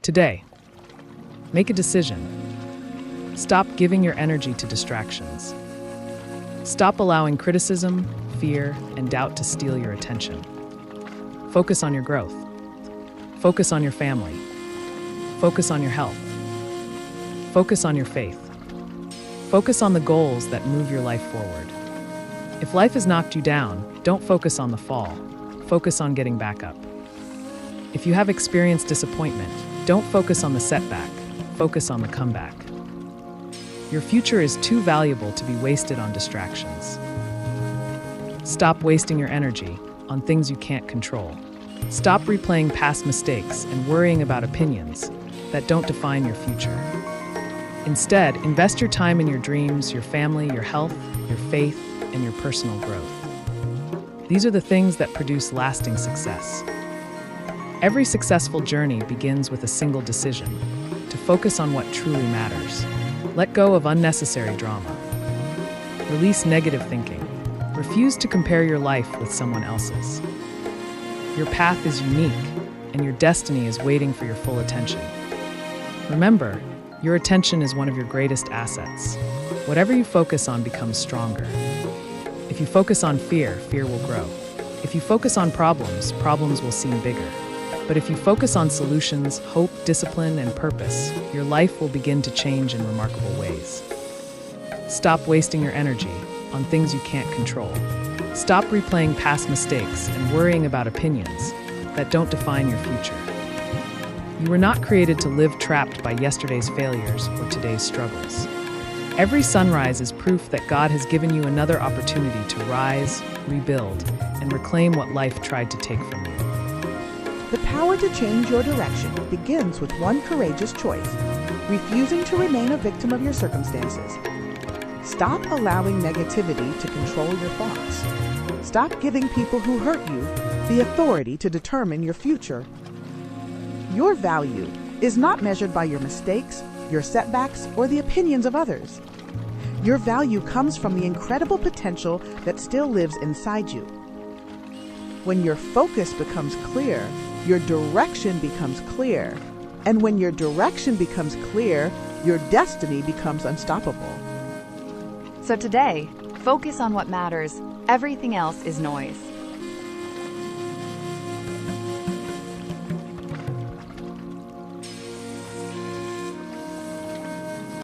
Today, make a decision. Stop giving your energy to distractions. Stop allowing criticism, fear, and doubt to steal your attention. Focus on your growth. Focus on your family. Focus on your health. Focus on your faith. Focus on the goals that move your life forward. If life has knocked you down, don't focus on the fall. Focus on getting back up. If you have experienced disappointment, don't focus on the setback. Focus on the comeback. Your future is too valuable to be wasted on distractions. Stop wasting your energy on things you can't control. Stop replaying past mistakes and worrying about opinions that don't define your future. Instead, invest your time in your dreams, your family, your health, your faith, and your personal growth. These are the things that produce lasting success. Every successful journey begins with a single decision: to focus on what truly matters. Let go of unnecessary drama. Release negative thinking. Refuse to compare your life with someone else's. Your path is unique, and your destiny is waiting for your full attention. Remember, your attention is one of your greatest assets. Whatever you focus on becomes stronger. If you focus on fear, fear will grow. If you focus on problems, problems will seem bigger. But if you focus on solutions, hope, discipline, and purpose, your life will begin to change in remarkable ways. Stop wasting your energy on things you can't control. Stop replaying past mistakes and worrying about opinions that don't define your future. You were not created to live trapped by yesterday's failures or today's struggles. Every sunrise is proof that God has given you another opportunity to rise, rebuild, and reclaim what life tried to take from you. The power to change your direction begins with one courageous choice: refusing to remain a victim of your circumstances. Stop allowing negativity to control your thoughts. Stop giving people who hurt you the authority to determine your future. Your value is not measured by your mistakes, your setbacks, or the opinions of others. Your value comes from the incredible potential that still lives inside you. When your focus becomes clear, your direction becomes clear. And when your direction becomes clear, your destiny becomes unstoppable. So today, focus on what matters. Everything else is noise.